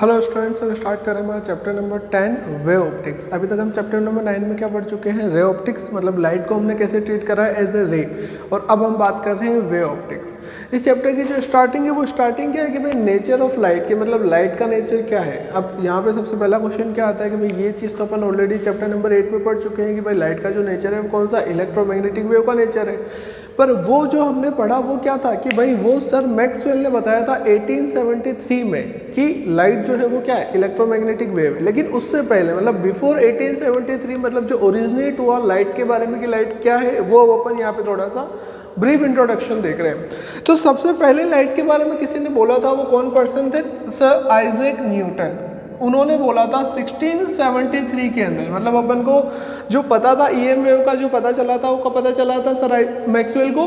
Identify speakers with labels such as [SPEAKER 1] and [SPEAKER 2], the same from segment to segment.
[SPEAKER 1] Hello students, हम start कर रहे हैं हमारा चैप्टर नंबर 10 वे ऑप्टिक्स। अभी तक हम चैप्टर नंबर 9 में क्या पढ़ चुके हैं, रे ऑप्टिक्स, मतलब लाइट को हमने कैसे ट्रीट करा है एज ए रे। और अब हम बात कर रहे हैं वे ऑप्टिक्स। इस चैप्टर की जो स्टार्टिंग है वो स्टार्टिंग क्या है कि भाई नेचर ऑफ लाइट के, मतलब लाइट का नेचर क्या है। अब यहाँ पे सबसे पहला क्वेश्चन क्या आता है कि भाई ये चीज़ तो अपन ऑलरेडी चैप्टर नंबर 8 में पढ़ चुके हैं कि भाई लाइट का जो नेचर है वो कौन सा, इलेक्ट्रोमैग्नेटिक वेव का नेचर है। पर वो जो हमने पढ़ा वो क्या था कि भाई वो सर मैक्सवेल ने बताया था 1873 में कि लाइट जो है वो क्या है, इलेक्ट्रोमैग्नेटिक वेव है। लेकिन उससे पहले मतलब बिफोर 1873 मतलब जो ओरिजिनेट हुआ लाइट के बारे में कि लाइट क्या है, वो अपन यहाँ पे थोड़ा सा ब्रीफ इंट्रोडक्शन देख रहे हैं। तो सबसे पहले लाइट के बारे में किसी ने बोला था, वो कौन पर्सन थे, सर आइजैक न्यूटन। उन्होंने बोला था 1673 के अंदर। मतलब अपन को जो पता था ईएम वेव का जो पता चला था वो कब पता चला था सर मैक्सवेल को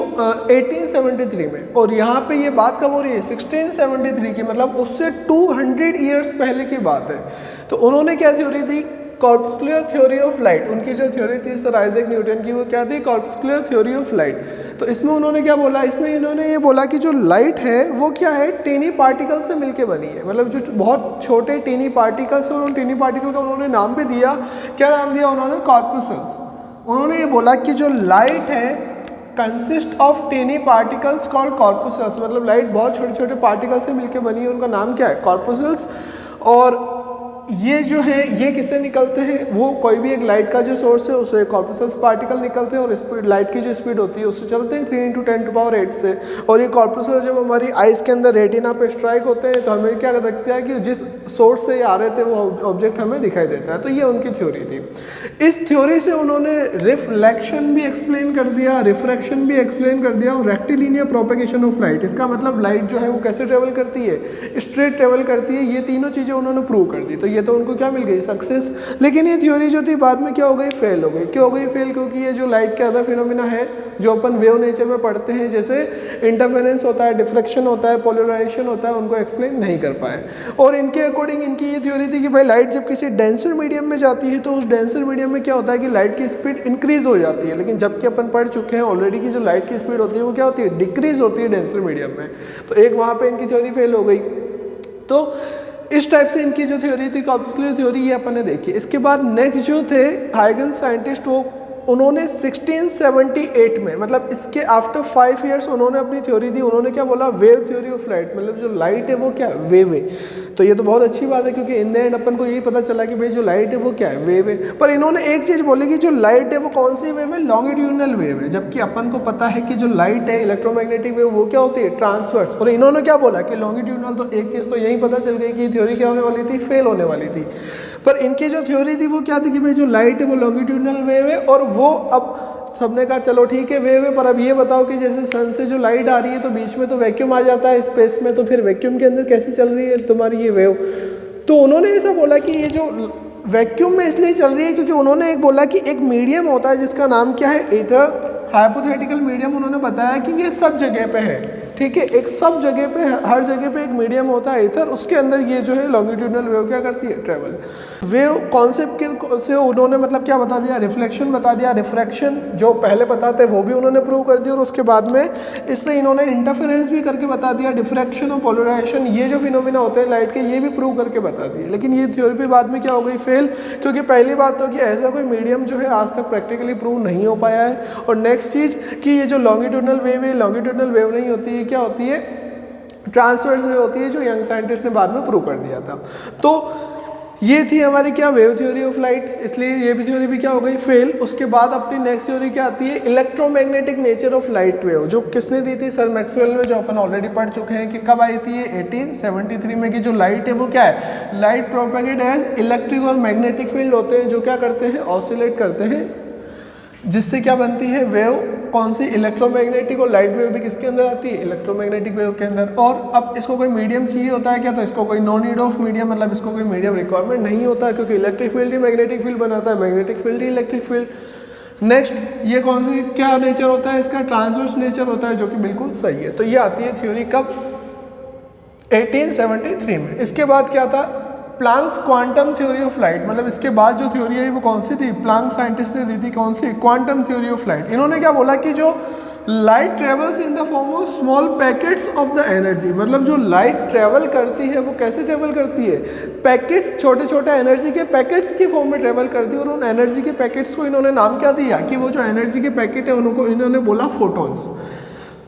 [SPEAKER 1] 1873 में। और यहाँ पे ये बात कब हो रही है, 1673 की, मतलब उससे 200 ईयर्स पहले की बात है। तो उन्होंने क्या theory the, corpuscular theory of light. उनकी जो थ्योरी थी सर आइजैक न्यूटन की, वो क्या थी, कॉर्पस्कुलर थ्योरी ऑफ लाइट। तो इसमें उन्होंने क्या बोला, इसमें इन्होंने ये बोला कि जो लाइट है वो क्या है, टीनी पार्टिकल से मिलके बनी है। मतलब जो बहुत छोटे टीनी पार्टिकल्स हैं, उन टीनी पार्टिकल का उन्होंने नाम भी दिया, क्या नाम दिया उन्होंने, कॉर्पस्कल्स। उन्होंने ये बोला कि जो लाइट है consist of tiny particles called corpuscles. मतलब लाइट बहुत छोटे छोटे पार्टिकल से मिलके बनी है, उनका नाम क्या है, कॉर्पस्कल्स। और ये जो है ये किससे निकलते हैं, वो कोई भी एक लाइट का जो सोर्स है उससे कॉर्पस्कल्स पार्टिकल निकलते हैं और स्पीड, लाइट की जो स्पीड होती है उससे चलते हैं 3 × 10⁸ से। और ये कॉर्पस्कल्स जब हमारी आइज के अंदर रेटिना पे स्ट्राइक होते हैं तो हमें क्या दिखता है कि जिस सोर्स से ये आ रहे थे वो ऑब्जेक्ट हमें दिखाई देता है। तो ये उनकी थ्योरी थी। इस थ्योरी से उन्होंने रिफ्लेक्शन भी एक्सप्लेन कर दिया, रिफ्रैक्शन भी एक्सप्लेन कर दिया और रेक्टिलिनियर प्रोपेगेशन ऑफ लाइट। इसका मतलब लाइट जो है वो कैसे ट्रेवल करती है, स्ट्रेट ट्रेवल करती है। ये तीनों चीज़ें उन्होंने प्रूव कर दी। तो ये तो उनको क्या मिल गई, सक्सेस। लेकिन ये थ्योरी जो थी बाद में क्या हो गई, फेल हो गई। क्यों हो गई फेल, क्योंकि ये जो लाइट के अदर फिनोमिना है जो अपन वेव नेचर में पढ़ते हैं, जैसे इंटरफेरेंस होता है, डिफ्रेक्शन होता है, पोलराइजेशन होता है, उनको एक्सप्लेन नहीं कर पाए। और इनके अकॉर्डिंग इनकी ये थ्योरी थी कि भाई लाइट जब किसी डेंसर मीडियम में जाती है तो उस डेंसर मीडियम में क्या होता है कि लाइट की स्पीड इंक्रीज हो जाती है। लेकिन जबकि अपन पढ़ चुके हैं ऑलरेडी की जो लाइट की स्पीड होती है वो क्या होती है, डिक्रीज होती है डेंसर मीडियम में। तो एक वहाँ पे इनकी थ्योरी फेल हो गई। तो इस टाइप से इनकी जो थ्योरी थी, कॉर्पस्कुलर थ्योरी, ये अपन ने देखी। इसके बाद नेक्स्ट जो थे हाइगन्स साइंटिस्ट, वो उन्होंने 1678 में, मतलब इसके आफ्टर 5 ईयर्स उन्होंने अपनी थ्योरी दी। उन्होंने क्या बोला, वेव थ्योरी ऑफ लाइट। मतलब जो लाइट है वो क्या है, वेव है। तो ये तो बहुत अच्छी बात है क्योंकि इन द एंड अपन को यही पता चला कि भाई जो लाइट है वो क्या है, वेव है। पर इन्होंने एक चीज़ बोली कि जो लाइट है वो कौन सी वेव है, लॉन्गिट्यूडनल वेव है। जबकि अपन को पता है कि जो लाइट है इलेक्ट्रोमैग्नेटिक वेव वो क्या होती है, ट्रांसवर्स। और इन्होंने क्या बोला कि लॉन्गिट्यूडनल। तो एक चीज़ तो यही पता चल गई कि थ्योरी क्या होने वाली थी, फेल होने वाली थी। पर इनकी जो थ्योरी थी वो क्या थी कि भाई जो लाइट है वो लॉन्गिट्यूडनल वेव है। और वो अब सबने कहा चलो ठीक है वेव है, पर अब ये बताओ कि जैसे सन से जो लाइट आ रही है तो बीच में तो वैक्यूम आ जाता है स्पेस में, तो फिर वैक्यूम के अंदर कैसी चल रही है तुम्हारी ये वेव। तो उन्होंने ऐसा बोला कि ये जो वैक्यूम में इसलिए चल रही है क्योंकि उन्होंने एक बोला कि एक मीडियम होता है जिसका नाम क्या है, ईथर। हाइपोथेटिकल मीडियम उन्होंने बताया कि ये सब जगह पे है, ठीक है, एक सब जगह पे, हर जगह पे एक मीडियम होता है ईथर। उसके अंदर ये जो है लॉन्गिट्यूडनल वेव क्या करती है, ट्रेवल। वेव कॉन्सेप्ट के से उन्होंने मतलब क्या बता दिया, रिफ्लेक्शन बता दिया, रिफ्रैक्शन जो पहले पता थे वो भी उन्होंने प्रूव कर दिया। और उसके बाद में इससे इन्होंने इंटरफेरेंस भी करके बता दिया, डिफ्रैक्शन और पोलराइजेशन, ये जो फिनोमिना होते हैं लाइट के, ये भी प्रूव करके बता दिए। लेकिन ये थ्योरी भी बाद में क्या हो गई, फेल। क्योंकि पहली बात तो कि ऐसा कोई मीडियम जो है आज तक प्रैक्टिकली प्रूव नहीं हो पाया है। और नेक्स्ट चीज़ कि ये जो लॉन्गिट्यूडनल वेव है, लॉन्गिट्यूडनल वेव नहीं होती है, क्या होती है, ट्रांसवर्स वेव होती है, जो यंग साइंटिस्ट ने बाद में प्रूव कर दिया था। तो ये थी हमारी क्या, वेव थ्योरी ऑफ लाइट। इसलिए ये भी थ्योरी भी क्या हो गई, फेल। उसके बाद अपनी नेक्स्ट थ्योरी क्या आती है, electromagnetic nature of light wave, जो किसने दी थी, सर मैक्सवेल में, जो अपन ऑलरेडी पढ़ चुके हैं कि कब आई थी ये 1873 में। कि जो लाइट है वो क्या है, लाइट प्रोपेगेट एज इलेक्ट्रिक और मैग्नेटिक फील्ड होते हैं जो क्या करते हैं, ऑसिलेट करते हैं, जिससे क्या बनती है, वेव। कौन सी, इलेक्ट्रोमैग्नेटिक। और लाइट वेव भी किसके अंदर आती है, इलेक्ट्रोमैग्नेटिक वेव के अंदर। और अब इसको कोई मीडियम चाहिए होता है क्या, तो इसको कोई नो नीड ऑफ मीडियम, मतलब इसको कोई मीडियम रिक्वायरमेंट नहीं होता है क्योंकि इलेक्ट्रिक फील्ड ही मैग्नेटिक फील्ड बनाता है, मैग्नेटिक फील्ड ही इलेक्ट्रिक फील्ड। नेक्स्ट, ये कौन सी क्या नेचर होता है इसका, ट्रांसवर्स नेचर होता है, जो कि बिल्कुल सही है। तो ये आती है थ्योरी कब, 1873 में। इसके बाद क्या था, Planck's quantum theory of light. मतलब इसके बाद जो थ्योरी है वो कौन सी थी, प्लांक साइंटिस्ट ने दी थी, कौन सी, क्वांटम थ्योरी ऑफ लाइट। इन्होंने क्या बोला कि जो light travels in the form of small packets of the energy, मतलब जो लाइट ट्रेवल करती है वो कैसे ट्रेवल करती है, पैकेट्स, छोटे छोटे एनर्जी के पैकेट्स की फॉर्म में ट्रेवल करती है। और उन एनर्जी के पैकेट्स को इन्होंने नाम क्या दिया कि वो जो एनर्जी के पैकेट है उनको इन्होंने बोला फोटॉन्स।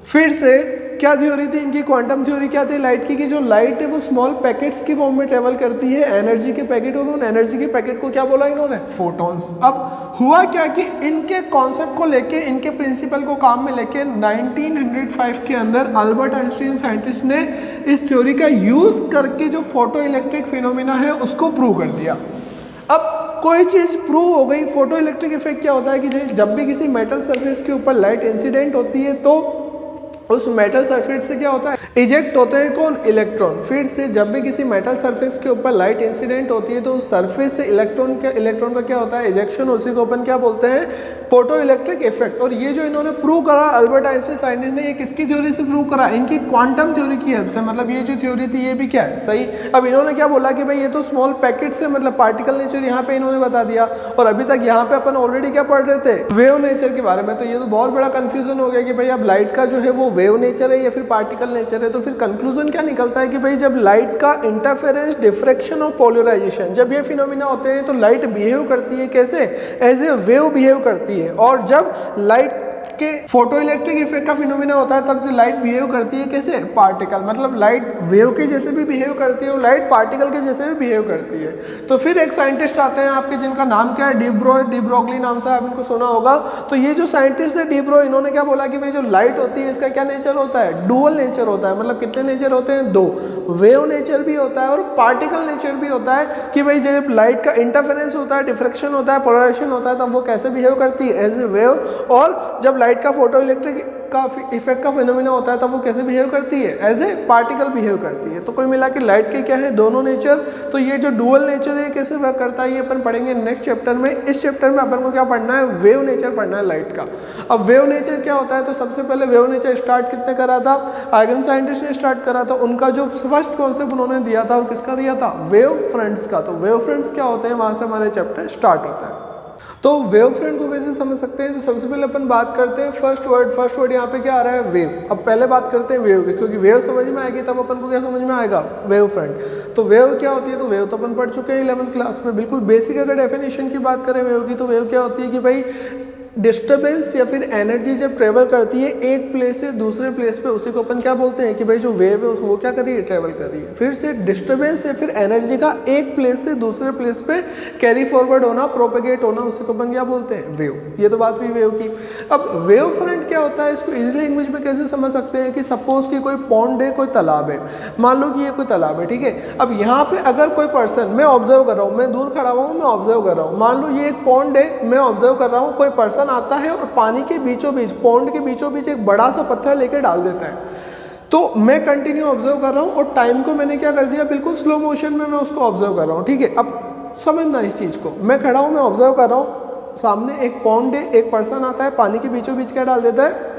[SPEAKER 1] फिर से क्या थ्योरी थी इनकी, क्वांटम थ्योरी क्या थी लाइट की, कि जो लाइट है वो स्मॉल पैकेट्स की फॉर्म में ट्रेवल करती है, एनर्जी के पैकेट, और उन एनर्जी के पैकेट को क्या बोला इन्होंने, फोटॉन्स। अब हुआ क्या कि इनके कॉन्सेप्ट को लेके, इनके प्रिंसिपल को काम में लेके 1905 के अंदर अल्बर्ट आइंस्टाइन साइंटिस्ट ने इस थ्योरी का यूज करके जो फोटो इलेक्ट्रिक फिनोमिना है उसको प्रूव कर दिया। अब कोई चीज़ प्रूव हो गई, फोटो इलेक्ट्रिक इफेक्ट क्या होता है कि जब भी किसी मेटल सरफेस के ऊपर लाइट इंसिडेंट होती है तो उस मेटल सरफेस से क्या होता है, इजेक्ट होते हैं कौन, इलेक्ट्रॉन। फिर से जब भी किसी मेटल सरफेस के ऊपर लाइट इंसिडेंट होती है तो उस सरफेस से इलेक्ट्रॉन का क्या होता है, इजेक्शन, उसी को अपन क्या बोलते हैं, फोटो इलेक्ट्रिक इफेक्ट। और ये जो इन्होंने प्रूव करा अल्बर्ट आइंस्टाइन साइंटिस्ट ने, ये किसकी थ्योरी से प्रूव करा, इनकी क्वांटम थ्योरी की हेल्प से। मतलब ये जो थ्योरी थी ये भी क्या है, सही। अब इन्होंने क्या बोला कि भाई ये तो स्मॉल पैकेट से, मतलब पार्टिकल नेचर यहाँ पे इन्होंने बता दिया। और अभी तक यहाँ पे अपन ऑलरेडी क्या पढ़ रहे थे, वेव नेचर के बारे में। तो ये तो बहुत बड़ा कंफ्यूजन हो गया कि भाई अब लाइट का जो है वो वेव नेचर है या फिर पार्टिकल नेचर है। तो फिर कंक्लूजन क्या निकलता है कि भाई जब लाइट का इंटरफेरेंस, डिफ्रैक्शन और पोलराइजेशन, जब ये फिनोमिना होते हैं तो लाइट बिहेव करती है कैसे, एज ए वेव बिहेव करती है। और जब लाइट के फोटो इलेक्ट्रिक इफेक्ट का फिनोमिना होता है तब जो लाइट बिहेव करती है कैसे, पार्टिकल, मतलब लाइट वेव के जैसे भी बिहेव करती है और लाइट पार्टिकल के जैसे भी बिहेव करती है। तो फिर एक साइंटिस्ट आते हैं आपके, जिनका नाम क्या है, डी ब्रोगली नाम से आप इनको सुना होगा। तो ये जो साइंटिस्ट है डी ब्रो, इन्होंने क्या बोला कि भाई जो लाइट होती है इसका क्या नेचर होता है, डुअल नेचर होता है। मतलब कितने नेचर होते हैं, दो, वेव नेचर भी होता है और पार्टिकल नेचर भी होता है। कि भाई जब लाइट का इंटरफेरेंस होता है, डिफ्रैक्शन होता है, पोलराइजेशन होता है, तब वो कैसे बिहेव करती है, एज ए वेव। और जब लाइट का फोटो इलेक्ट्रिक का इफेक्ट का फिनोमिना होता है तब वो कैसे बिहेव करती है, एज ए पार्टिकल बिहेव करती है। तो कोई मिला कि लाइट के क्या है, दोनों नेचर। तो ये जो डुअल नेचर है कैसे वर्क करता है ये अपन पढ़ेंगे नेक्स्ट चैप्टर में। इस चैप्टर में अपन को क्या पढ़ना है, वेव नेचर पढ़ना है लाइट का। अब वेव नेचर क्या होता है, तो सबसे पहले वेव नेचर स्टार्ट कितने करा था, आइगन साइंटिस्ट ने स्टार्ट करा था। उनका जो फर्स्ट कॉन्सेप्ट उन्होंने दिया था वो किसका दिया था, वेव फ्रंट्स का। तो वेव फ्रंट्स क्या होते हैं, वहां से हमारे चैप्टर स्टार्ट होता है। तो वेव फ्रंट को कैसे समझ सकते हैं, तो सबसे पहले अपन बात करते हैं फर्स्ट वर्ड यहाँ पे क्या आ रहा है, वेव। अब पहले बात करते हैं वेव की, क्योंकि वेव समझ में आएगी तब अपन को क्या समझ में आएगा, वेव फ्रंट। तो वेव क्या होती है, तो वेव तो अपन पढ़ चुके हैं 11th क्लास में। बिल्कुल बेसिक अगर डेफिनेशन की बात करें वेव की, तो वेव क्या होती है कि भाई डिस्टर्बेंस या फिर एनर्जी जब ट्रेवल करती है एक प्लेस से दूसरे प्लेस पे, उसी को अपन क्या बोलते हैं कि भाई जो वेव है वो क्या कर रही है, ट्रेवल कर रही है। फिर से डिस्टर्बेंस या फिर एनर्जी का एक प्लेस से दूसरे प्लेस पे कैरी फॉरवर्ड होना, प्रोपेगेट होना, उसी को अपन क्या बोलते हैं, वेव। ये तो बात हुई वेव की। अब वेव फ्रंट क्या होता है, इसको इजी लैंग्वेज में कैसे समझ सकते हैं कि सपोज कि कोई पॉन्ड है, कोई तालाब है। मान लो कि ये कोई तालाब है, ठीक है। अब यहाँ पे अगर कोई पर्सन, मैं ऑब्जर्व कर रहा हूँ, मैं दूर खड़ा हुआ हूँ, मैं ऑब्जर्व कर रहा हूँ। मान लो ये एक पॉन्ड है, मैं ऑब्जर्व कर रहा हूँ, कोई पर्सन आता है और पानी के बीचों बीच, पॉन्ड के बीचों बीच एक बड़ा सा पत्थर लेकर डाल देता है। तो मैं कंटिन्यू ऑब्जर्व कर रहा हूँ और टाइम को मैंने क्या कर दिया, बिल्कुल स्लो मोशन में मैं उसको ऑब्जर्व कर रहा हूँ, ठीक है। अब समझना इस चीज़ को, मैं खड़ा हूँ, मैं ऑब्जर्व कर रहा हूँ, सामने एक पॉन्ड है, एक पर्सन आता है, पानी के बीचों बीच क्या डाल देता है,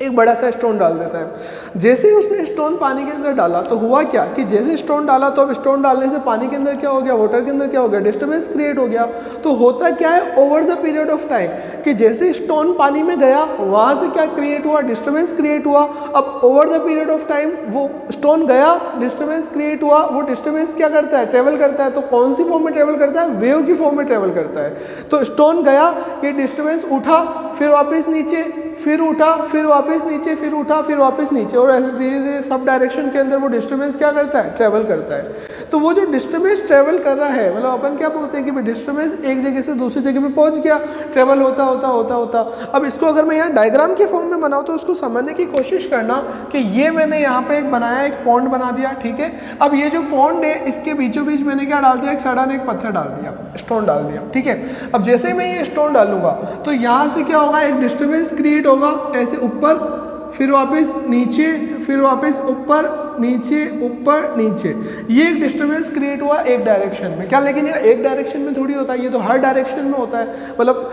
[SPEAKER 1] एक बड़ा सा स्टोन डाल देता है। जैसे ही उसने स्टोन पानी के अंदर डाला तो हुआ क्या कि जैसे स्टोन डाला तो अब स्टोन डालने से पानी के अंदर क्या हो गया, वाटर के अंदर क्या हो गया, डिस्टर्बेंस क्रिएट हो गया। तो होता क्या है, over the period of time, कि जैसे स्टोन पानी में गया वहाँ से क्या क्रिएट हुआ, डिस्टर्बेंस क्रिएट हुआ। अब over the period of time वो स्टोन गया, डिस्टर्बेंस क्रिएट हुआ, वो डिस्टर्बेंस क्या करता है, ट्रेवल करता है। तो कौन सी फॉर्म में ट्रेवल करता है, वेव की फॉर्म में ट्रेवल करता है। तो स्टोन गया, ये डिस्टर्बेंस उठा, फिर वापस नीचे, फिर उठा, फिर वापस नीचे, फिर उठा, फिर वापस नीचे, और ऐसे धीरे धीरे सब डायरेक्शन के अंदर वो डिस्टर्बेंस क्या करता है, ट्रेवल करता है। तो वो जो डिस्टर्बेंस ट्रेवल कर रहा है, मतलब अपन क्या बोलते हैं कि डिस्टर्बेंस एक जगह से दूसरी जगह पे पहुंच गया, ट्रेवल होता होता होता होता। अब इसको अगर मैं यहाँ डायग्राम के फॉर्म में बनाऊँ तो उसको समझने की कोशिश करना कि ये मैंने यहाँ पे एक बनाया, एक पॉन्ड बना दिया, ठीक है। अब ये जो पॉन्ड है इसके बीचों बीच मैंने क्या डाल दिया, एक सडन एक पत्थर डाल दिया, स्टोन डाल दिया, ठीक है। अब जैसे ही मैं ये स्टोन डालूंगा तो यहाँ से क्या होगा, एक डिस्टर्बेंस क्रिएट होगा, ऐसे ऊपर, फिर वापस नीचे, फिर वापस ऊपर नीचे, ऊपर नीचे, ये एक डिस्टर्बेंस क्रिएट हुआ एक डायरेक्शन में। क्या, लेकिन ये एक डायरेक्शन में थोड़ी होता है, ये तो हर डायरेक्शन में होता है। मतलब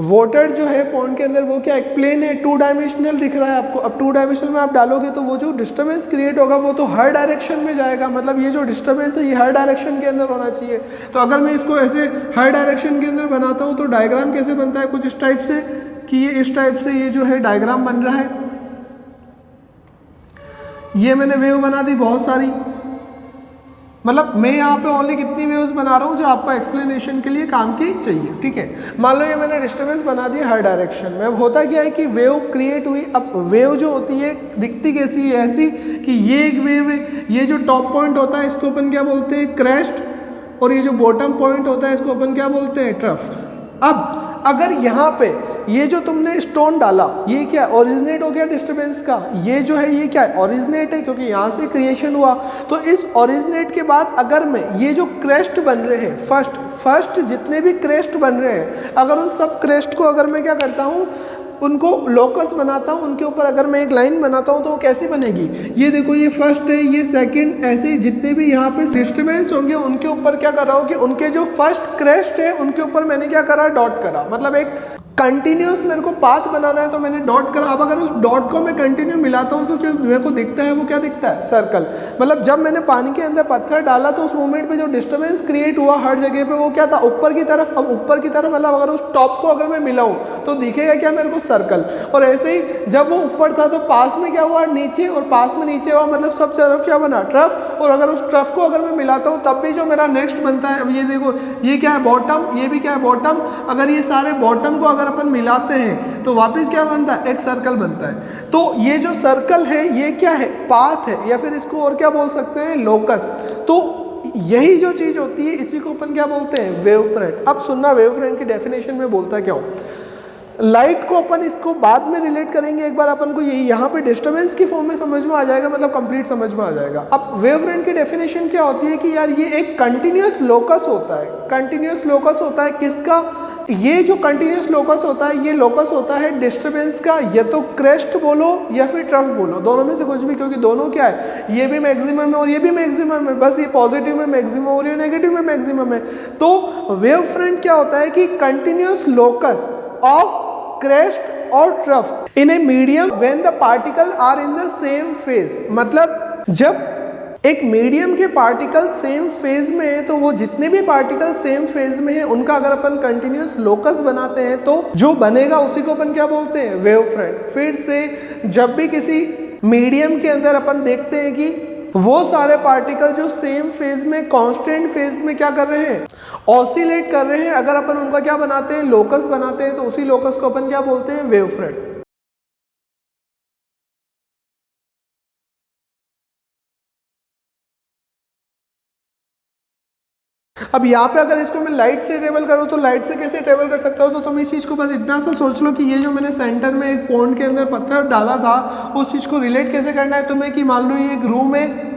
[SPEAKER 1] वाटर जो है पॉन्ड के अंदर वो क्या, एक प्लेन है, 2 डायमेंशनल दिख रहा है आपको। अब 2 डायमेंशनल में आप डालोगे तो वो जो डिस्टर्बेंस क्रिएट होगा वो तो हर डायरेक्शन में जाएगा। मतलब ये जो डिस्टर्बेंस है ये हर डायरेक्शन के अंदर होना चाहिए। तो अगर मैं इसको ऐसे हर डायरेक्शन के अंदर बनाता हूँ तो डायग्राम कैसे बनता है, कुछ इस टाइप से, कि ये इस टाइप से ये जो है डायग्राम बन रहा है, ये मैंने वेव बना दी बहुत सारी, मतलब मैं यहाँ पे ओनली कितनी वेव्स बना रहा हूँ जो आपको एक्सप्लेनेशन के लिए काम की चाहिए, ठीक है। मान लो ये मैंने डिस्टर्बेंस बना दी हर डायरेक्शन में। अब होता क्या है कि वेव क्रिएट हुई। अब वेव जो होती है दिखती कैसी है, ऐसी कि ये एक वेव है, ये जो टॉप पॉइंट होता है इसको अपन क्या बोलते हैं, क्रेस्ट, और ये जो बॉटम पॉइंट होता है इसको अपन क्या बोलते हैं, ट्रफ। अब अगर यहाँ पे ये जो तुमने स्टोन डाला, ये क्या ओरिजिनेट हो गया डिस्टरबेंस का, ये जो है ये क्या है ओरिजिनेट है, क्योंकि यहाँ से क्रिएशन हुआ। तो इस ओरिजिनेट के बाद अगर मैं ये जो क्रेस्ट बन रहे हैं, फर्स्ट जितने भी क्रेस्ट बन रहे हैं, अगर उन सब क्रेस्ट को अगर मैं क्या करता हूँ, उनको लोकस बनाता हूँ, उनके ऊपर अगर मैं एक लाइन बनाता हूँ तो वो कैसी बनेगी, ये देखो ये फर्स्ट है, ये सेकंड, ऐसे जितने भी यहाँ पे डिस्टर्बेंस होंगे उनके ऊपर क्या कर रहा हूँ कि उनके जो फर्स्ट क्रेस्ट है उनके ऊपर मैंने क्या करा, डॉट करा। मतलब एक कंटिन्यूस मेरे को पाथ बनाना है तो मैंने डॉट करा। अब अगर उस डॉट को मैं कंटिन्यू मिलाता हूँ तो जो मेरे को दिखता है वो क्या दिखता है, सर्कल। मतलब जब मैंने पानी के अंदर पत्थर डाला तो उस मोमेंट पे जो डिस्टर्बेंस क्रिएट हुआ हर जगह पे वो क्या था, ऊपर की तरफ। अब ऊपर की तरफ मतलब अगर उस टॉप को अगर मैं मिलाऊँ तो दिखेगा क्या मेरे को, सर्कल। और ऐसे ही जब वो ऊपर था तो पास में क्या हुआ, नीचे, और पास में नीचे हुआ, मतलब सब तरफ क्या बना, ट्रफ। और अगर उस ट्रफ को अगर मैं मिलाता हूँ तब भी जो मेरा नेक्स्ट बनता है, अब ये देखो ये क्या है, बॉटम, ये भी क्या है, बॉटम। अगर ये सारे बॉटम को अगर अपन मिलाते हैं तो वापस क्या बनता है, एक सर्कल बनता है। तो ये जो सर्कल है ये क्या है, पाथ है, या फिर इसको और क्या बोल सकते हैं, लोकस। तो यही जो चीज होती है इसी को अपन क्या बोलते हैं, वेव फ्रंट। अब सुनना, वेव फ्रंट की डेफिनेशन में बोलता क्या हूँ। लाइट को अपन इसको बाद में रिलेट करेंगे, एक बार अपन को यही यहाँ पे डिस्टर्बेंस की फॉर्म में समझ में आ जाएगा, मतलब कंप्लीट समझ में आ जाएगा। अब वेव फ्रंट की डेफिनेशन क्या होती है कि यार ये एक कंटिन्यूअस लोकस होता है। कंटिन्यूअस लोकस होता है किसका, ये जो कंटिन्यूअस लोकस होता है ये लोकस होता है डिस्टर्बेंस का, या तो क्रेस्ट बोलो या फिर ट्रफ बोलो, दोनों में से कुछ भी, क्योंकि दोनों क्या है, ये भी मैक्सिमम है और ये भी मैक्सिमम है, बस ये पॉजिटिव में मैक्सिमम और ये नेगेटिव में मैक्सिमम है। तो वेव फ्रंट क्या होता है कि कंटिन्यूअस लोकस ऑफ क्रेस्ट और trough in a medium when the particle are in the same phase. मतलब जब एक मीडियम के पार्टिकल सेम फेज में है तो वो जितने भी पार्टिकल सेम फेज में है उनका अगर अपन कंटिन्यूअस लोकस बनाते हैं तो जो बनेगा उसी को अपन क्या बोलते हैं, वेव फ्रंट। फिर से जब भी किसी मीडियम के अंदर अपन देखते हैं कि वो सारे पार्टिकल जो सेम फेज में, कांस्टेंट फेज में क्या कर रहे हैं, ऑसिलेट कर रहे हैं, अगर अपन उनका क्या बनाते हैं, लोकस बनाते हैं, तो उसी लोकस को अपन क्या बोलते हैं, वेव फ्रंट। अब यहाँ पे अगर इसको मैं लाइट से ट्रेवल करूँ तो लाइट से कैसे ट्रेवल कर सकता हूँ, तो तुम इस चीज़ को बस इतना सा सोच लो कि ये जो मैंने सेंटर में एक पॉन्ड के अंदर पत्थर डाला था उस चीज़ को रिलेट कैसे करना है तुम्हें, कि मान लो ये एक रूम है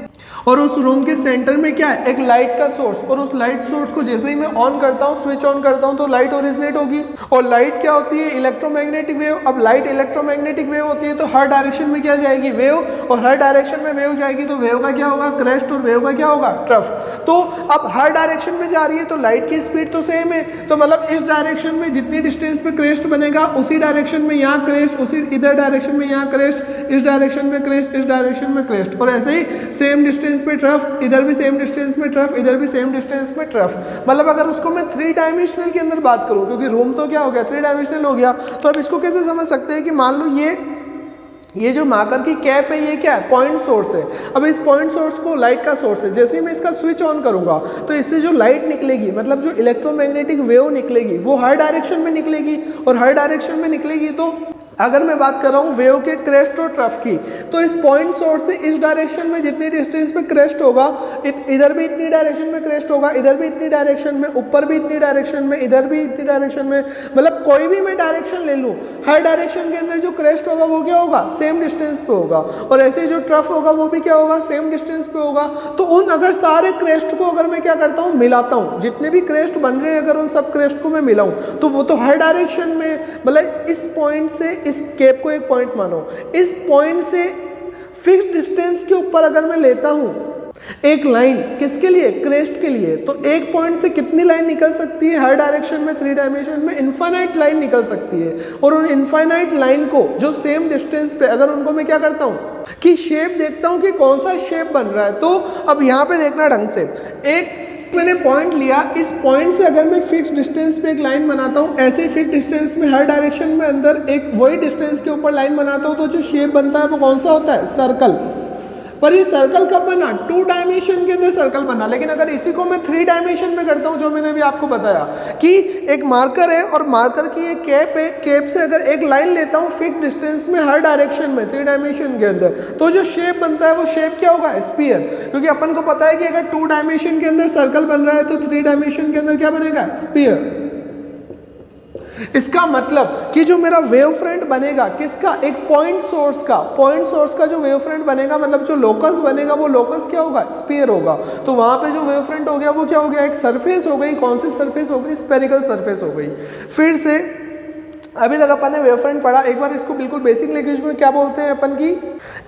[SPEAKER 1] और उस रूम के सेंटर में क्या है, एक लाइट का सोर्स, और उस लाइट सोर्स को जैसे ही मैं ऑन करता हूँ, स्विच ऑन करता हूँ, तो लाइट ओरिजिनेट होगी। और लाइट क्या होती है, इलेक्ट्रोमैग्नेटिक वेव। अब लाइट इलेक्ट्रोमैग्नेटिक वेव होती है तो हर डायरेक्शन में क्या जाएगी, वेव, और हर डायरेक्शन में वेव जाएगी तो वेव का क्या होगा, क्रेस्ट, और वेव का क्या होगा, ट्रफ। तो अब हर डायरेक्शन में जा रही है तो लाइट की स्पीड तो सेम है, तो मतलब इस डायरेक्शन में जितनी डिस्टेंस पे क्रेस्ट बनेगा उसी डायरेक्शन में यहाँ क्रेस्ट, उसी इधर डायरेक्शन में यहाँ क्रेस्ट, इस डायरेक्शन में क्रेस्ट, इस डायरेक्शन में क्रेस्ट, और ऐसे ही सेम डिस्टेंस पे ट्रफ, इधर भी सेम डिस्टेंस में ट्रफ, इधर भी सेम डिस्टेंस में ट्रफ। मतलब अगर उसको मैं 3 डायमेंशनल के अंदर बात करूं, क्योंकि रूम तो क्या हो गया, 3 डायमेंशनल हो गया, तो अब इसको कैसे समझ सकते हैं कि मान लो ये जो मार्कर की कैप है ये क्या है, पॉइंट सोर्स है। अब इस पॉइंट सोर्स को लाइट का सोर्स है, जैसे ही मैं इसका स्विच ऑन करूंगा तो इससे जो लाइट निकलेगी, मतलब जो इलेक्ट्रोमैग्नेटिक वेव निकलेगी वो हर डायरेक्शन में निकलेगी, और हर डायरेक्शन में निकलेगी। तो अगर मैं बात कर रहा हूँ वेव के क्रेस्ट और ट्रफ की, तो इस पॉइंट सोर्स से इस डायरेक्शन में जितनी डिस्टेंस पे क्रेस्ट होगा, इधर भी इतनी डायरेक्शन में क्रेस्ट होगा, इधर भी इतनी डायरेक्शन में, ऊपर भी इतनी डायरेक्शन में, इधर भी इतनी डायरेक्शन में, मतलब कोई भी मैं डायरेक्शन ले लूँ, हर डायरेक्शन के अंदर जो क्रेस्ट होगा वो क्या होगा, सेम डिस्टेंस पे होगा, और ऐसे जो ट्रफ होगा वो भी क्या होगा, सेम डिस्टेंस पे होगा। तो उन अगर सारे क्रेस्ट को अगर मैं क्या करता हूँ, मिलाता हूँ, जितने भी क्रेस्ट बन रहे हैं अगर उन सब क्रेस्ट को मैं मिलाऊँ तो वो तो हर डायरेक्शन में, मतलब इस पॉइंट से, इस कैप को एक पॉइंट मानो, इस पॉइंट से फिक्स डिस्टेंस के ऊपर अगर मैं लेता हूं एक लाइन, किसके लिए, क्रेस्ट के लिए, तो एक पॉइंट से कितनी लाइन निकल सकती है, हर डायरेक्शन में 3 डायमेंशन में इनफाइनाइट लाइन निकल सकती है। और उन इनफाइनाइट लाइन को जो सेम डिस्टेंस पे, अगर उनको मैं क्या करता हूं कि शेप देखता हूं कि कौन सा शेप बन रहा है, तो अब यहां पे देखना ढंग से, एक मैंने पॉइंट लिया, इस पॉइंट से अगर मैं फिक्स डिस्टेंस पे एक लाइन बनाता हूँ, ऐसे ही फिक्स डिस्टेंस में हर डायरेक्शन में अंदर एक वही डिस्टेंस के ऊपर लाइन बनाता हूँ, तो जो शेप बनता है वो कौन सा होता है? सर्कल। पर ये सर्कल कब बना? 2 डायमेंशन के अंदर सर्कल बना। लेकिन अगर इसी को मैं 3 डायमेंशन में करता हूँ, जो मैंने अभी आपको बताया कि एक मार्कर है और मार्कर की एक कैप है, कैप से अगर एक लाइन लेता हूँ फिक्स डिस्टेंस में हर डायरेक्शन में 3 डायमेंशन के अंदर, तो जो शेप बनता है वो शेप क्या होगा? स्फीयर। क्योंकि अपन को पता है कि अगर 2 डायमेंशन के अंदर सर्कल बन रहा है तो 3 डायमेंशन के अंदर क्या बनेगा? स्फीयर। इसका मतलब कि जो मेरा वेव फ्रंट बनेगा किसका? एक पॉइंट सोर्स का। पॉइंट सोर्स का जो वेव फ्रंट बनेगा, मतलब जो लोकस बनेगा, वो लोकस क्या होगा? स्फीयर होगा। तो वहां पे जो वेव फ्रंट हो गया वो क्या हो गया? एक सरफेस हो गई। कौन सी सरफेस हो गई? स्फेरिकल सरफेस हो गई। फिर से अभी तक अपन ने वेव फ्रंट पढ़ा, एक बार इसको बिल्कुल बेसिक लैंग्वेज में क्या बोलते हैं अपन की?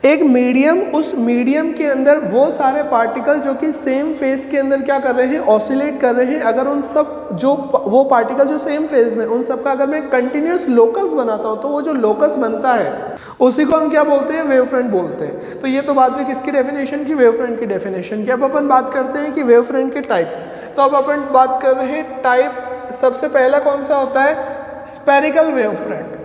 [SPEAKER 1] एक मीडियम, उस मीडियम के अंदर वो सारे पार्टिकल जो कि सेम फेज के अंदर क्या कर रहे हैं? ऑसिलेट कर रहे हैं। अगर उन सब जो वो पार्टिकल जो सेम फेज में, उन सब का अगर मैं कंटिन्यूस लोकस बनाता हूँ, तो वो जो लोकस बनता है उसी को हम क्या बोलते हैं? वेव फ्रंट बोलते हैं। तो ये तो बात हुई किसकी डेफिनेशन की? वेव फ्रंट की डेफिनेशन की। अब अपन बात करते हैं कि वेव फ्रंट के टाइप्स। तो अब अपन बात कर रहे हैं टाइप। सबसे पहला कौन सा होता है? Spherical wave front.